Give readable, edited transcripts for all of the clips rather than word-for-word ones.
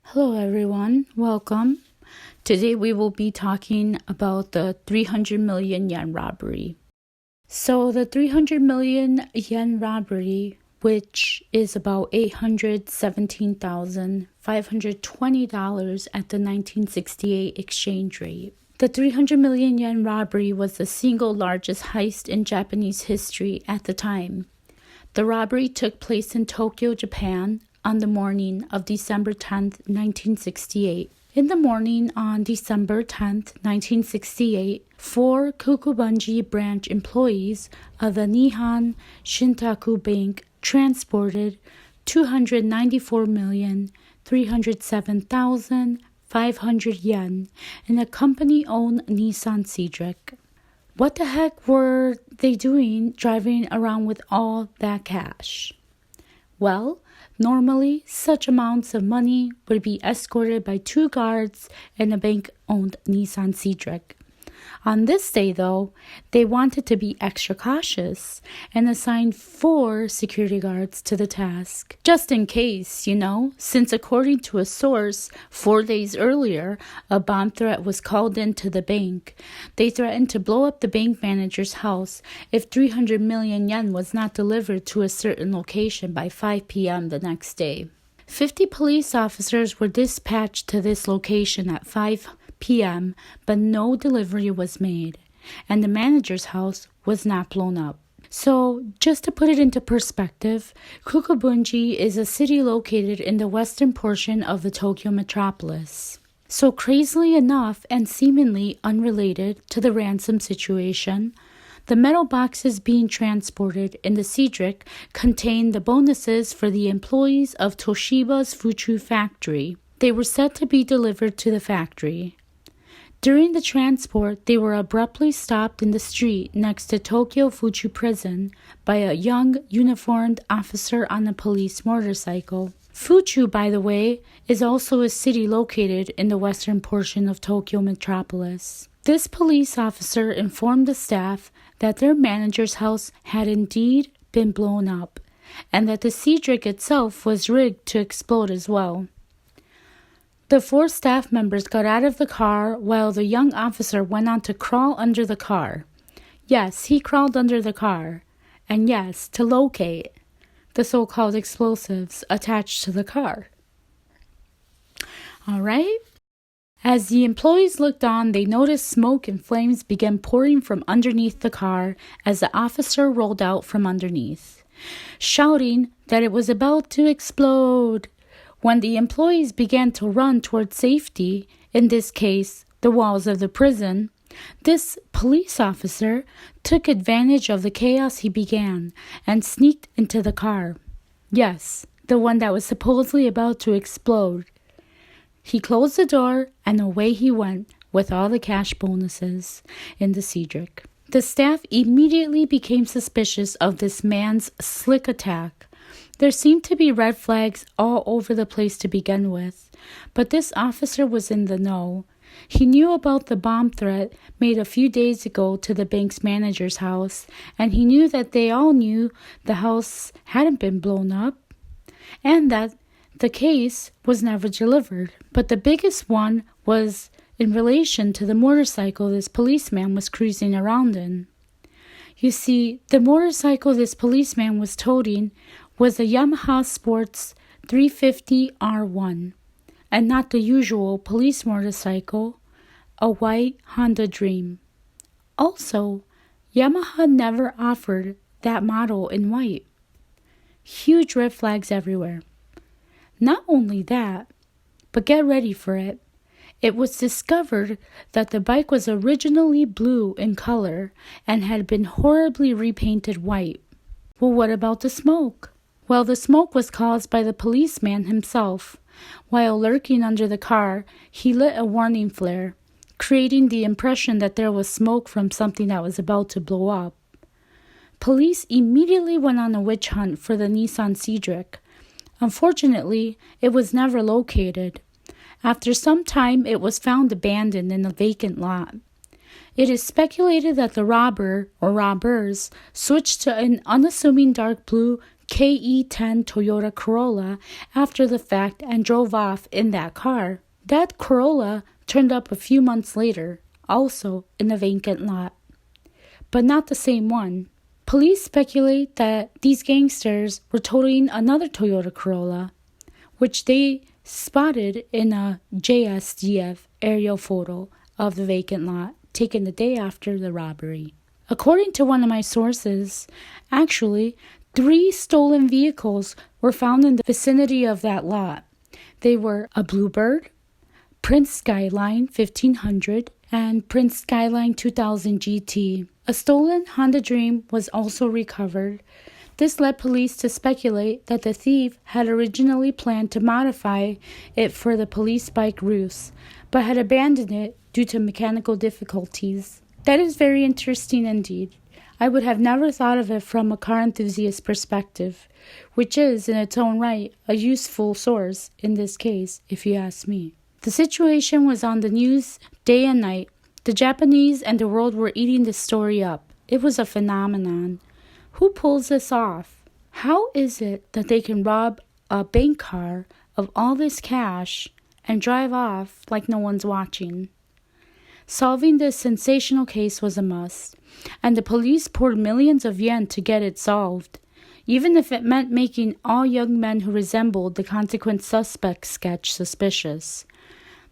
Hello everyone, welcome. Today we will be talking about the 300 million yen robbery. So the 300 million yen robbery, which is about $817,520 at the 1968 exchange rate. The 300 million yen robbery was the single largest heist in Japanese history at the time. The robbery took place in Tokyo, Japan, on the morning of December 10, 1968. In the morning on December 10, 1968, 4 Kokubunji branch employees of the Nihon Shintaku Bank transported 294,307,500 yen in a company-owned Nissan Cedric. What the heck were they doing driving around with all that cash? Well, normally such amounts of money would be escorted by 2 guards in a bank-owned Nissan Cedric. On this day, though, they wanted to be extra cautious and assigned 4 security guards to the task. Just in case, since according to a source, 4 days earlier, a bomb threat was called into the bank. They threatened to blow up the bank manager's house if 300 million yen was not delivered to a certain location by 5 p.m. the next day. 50 police officers were dispatched to this location at 5 p.m., but no delivery was made, and the manager's house was not blown up. So, just to put it into perspective, Kokubunji is a city located in the western portion of the Tokyo metropolis. So, crazily enough and seemingly unrelated to the ransom situation, the metal boxes being transported in the Cedric contained the bonuses for the employees of Toshiba's Fuchu factory. They were set to be delivered to the factory. During the transport, they were abruptly stopped in the street next to Tokyo Fuchu Prison by a young uniformed officer on a police motorcycle. Fuchu, by the way, is also a city located in the western portion of Tokyo metropolis. This police officer informed the staff that their manager's house had indeed been blown up, and that the Cedric itself was rigged to explode as well. The 4 staff members got out of the car while the young officer went on to crawl under the car. Yes, he crawled under the car. And yes, to locate the so-called explosives attached to the car. All right? As the employees looked on, they noticed smoke and flames began pouring from underneath the car as the officer rolled out from underneath, shouting that it was about to explode. When the employees began to run toward safety, in this case, the walls of the prison, this police officer took advantage of the chaos he began and sneaked into the car. Yes, the one that was supposedly about to explode. He closed the door and away he went with all the cash bonuses in the Cedric. The staff immediately became suspicious of this man's slick attack. There seemed to be red flags all over the place to begin with, but this officer was in the know. He knew about the bomb threat made a few days ago to the bank's manager's house, and he knew that they all knew the house hadn't been blown up, and that the case was never delivered. But the biggest one was in relation to the motorcycle this policeman was cruising around in. You see, the motorcycle this policeman was toting was a Yamaha Sports 350 R1, and not the usual police motorcycle, a white Honda Dream. Also, Yamaha never offered that model in white. Huge red flags everywhere. Not only that, but get ready for it. It was discovered that the bike was originally blue in color and had been horribly repainted white. Well, what about the smoke? Well, the smoke was caused by the policeman himself. While lurking under the car, he lit a warning flare, creating the impression that there was smoke from something that was about to blow up. Police immediately went on a witch hunt for the Nissan Cedric. Unfortunately, it was never located. After some time, it was found abandoned in a vacant lot. It is speculated that the robber or robbers switched to an unassuming dark blue KE10 Toyota Corolla after the fact and drove off in that car. That Corolla turned up a few months later, also in a vacant lot, but not the same one. Police speculate that these gangsters were totaling another Toyota Corolla, which they spotted in a JSDF aerial photo of the vacant lot taken the day after the robbery. According to one of my sources, actually, 3 stolen vehicles were found in the vicinity of that lot. They were a Bluebird, Prince Skyline 1500, and Prince Skyline 2000 GT. A stolen Honda Dream was also recovered. This led police to speculate that the thief had originally planned to modify it for the police bike ruse, but had abandoned it due to mechanical difficulties. That is very interesting indeed. I would have never thought of it from a car enthusiast perspective, which is, in its own right, a useful source in this case, if you ask me. The situation was on the news day and night. The Japanese and the world were eating this story up. It was a phenomenon. Who pulls this off? How is it that they can rob a bank car of all this cash and drive off like no one's watching? Solving this sensational case was a must, and the police poured millions of yen to get it solved, even if it meant making all young men who resembled the consequent suspect sketch suspicious.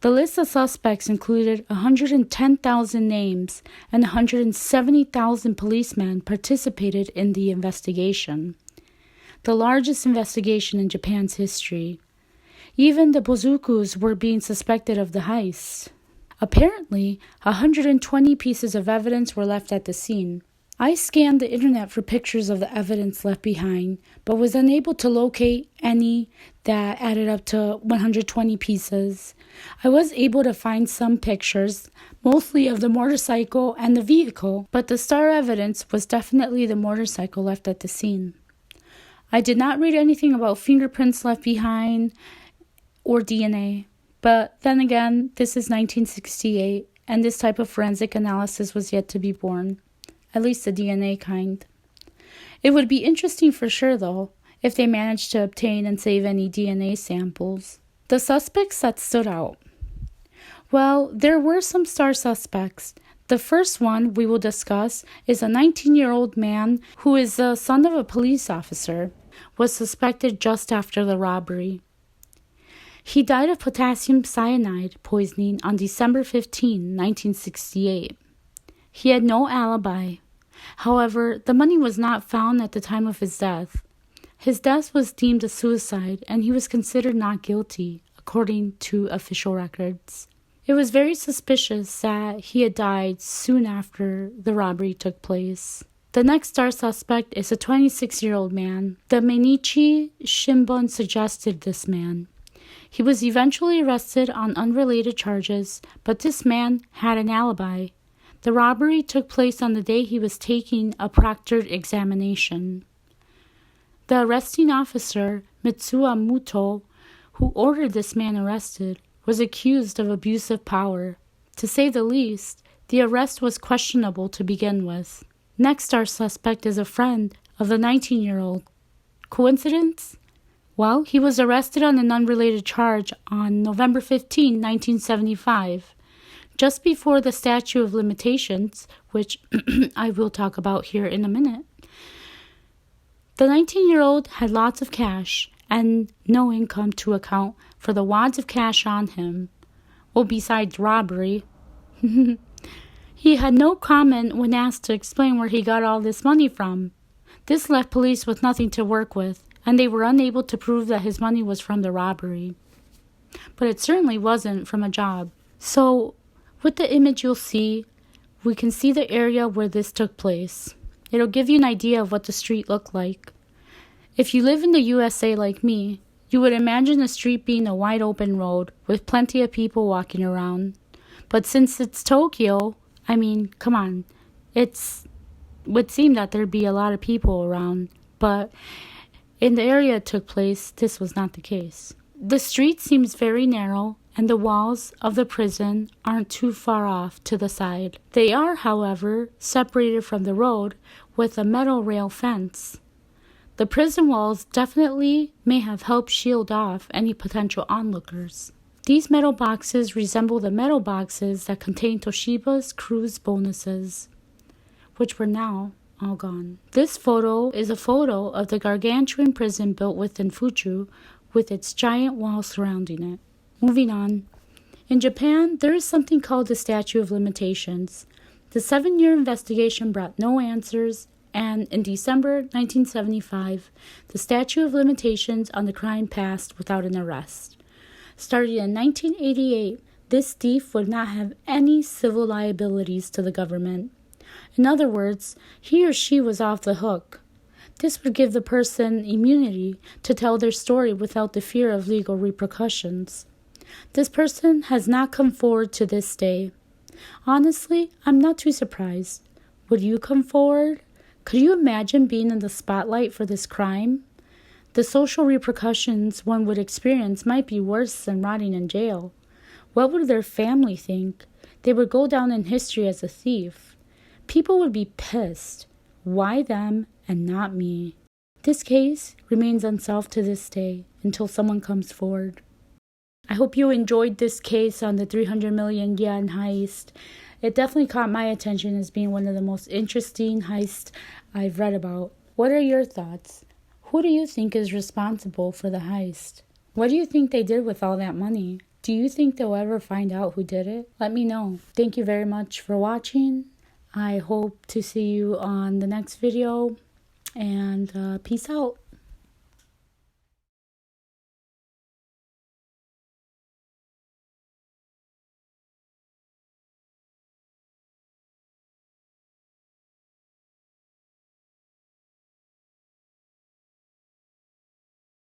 The list of suspects included 110,000 names, and 170,000 policemen participated in the investigation, the largest investigation in Japan's history. Even the bozukus were being suspected of the heist. Apparently, 120 pieces of evidence were left at the scene. I scanned the internet for pictures of the evidence left behind, but was unable to locate any that added up to 120 pieces. I was able to find some pictures, mostly of the motorcycle and the vehicle, but the star evidence was definitely the motorcycle left at the scene. I did not read anything about fingerprints left behind or DNA. But then again, this is 1968, and this type of forensic analysis was yet to be born, at least the DNA kind. It would be interesting for sure, though, if they managed to obtain and save any DNA samples. The suspects that stood out. Well, there were some star suspects. The first one we will discuss is a 19-year-old man who is the son of a police officer, was suspected just after the robbery. He died of potassium cyanide poisoning on December 15, 1968. He had no alibi. However, the money was not found at the time of his death. His death was deemed a suicide, and he was considered not guilty, according to official records. It was very suspicious that he had died soon after the robbery took place. The next star suspect is a 26-year-old man. The Mainichi Shimbun suggested this man. He was eventually arrested on unrelated charges, but this man had an alibi. The robbery took place on the day he was taking a proctored examination. The arresting officer, Mitsuo Muto, who ordered this man arrested, was accused of abuse of power. To say the least, the arrest was questionable to begin with. Next, our suspect is a friend of the 19-year-old. Coincidence? Well, he was arrested on an unrelated charge on November 15, 1975, just before the statute of limitations, which I will talk about here in a minute. The 19-year-old had lots of cash and no income to account for the wads of cash on him. Well, besides robbery. He had no comment when asked to explain where he got all this money from. This left police with nothing to work with, and they were unable to prove that his money was from the robbery. But it certainly wasn't from a job. So, with the image you'll see, we can see the area where this took place. It'll give you an idea of what the street looked like. If you live in the USA like me, you would imagine the street being a wide open road with plenty of people walking around. But since it's Tokyo, I mean, come on, would seem that there'd be a lot of people around, but in the area it took place, this was not the case. The street seems very narrow, and the walls of the prison aren't too far off to the side. They are, however, separated from the road with a metal rail fence. The prison walls definitely may have helped shield off any potential onlookers. These metal boxes resemble the metal boxes that contain Toshiba's cruise bonuses, which were now all gone. This photo is a photo of the gargantuan prison built within Fuchu, with its giant wall surrounding it. Moving on. In Japan, there is something called the statute of limitations. The 7-year investigation brought no answers, and in December 1975, the statute of limitations on the crime passed without an arrest. Starting in 1988, this thief would not have any civil liabilities to the government. In other words, he or she was off the hook. This would give the person immunity to tell their story without the fear of legal repercussions. This person has not come forward to this day. Honestly, I'm not too surprised. Would you come forward? Could you imagine being in the spotlight for this crime? The social repercussions one would experience might be worse than rotting in jail. What would their family think? They would go down in history as a thief. People would be pissed. Why them and not me? This case remains unsolved to this day until someone comes forward. I hope you enjoyed this case on the 300 million yen heist. It definitely caught my attention as being one of the most interesting heists I've read about. What are your thoughts? Who do you think is responsible for the heist? What do you think they did with all that money? Do you think they'll ever find out who did it? Let me know. Thank you very much for watching. I hope to see you on the next video, and peace out.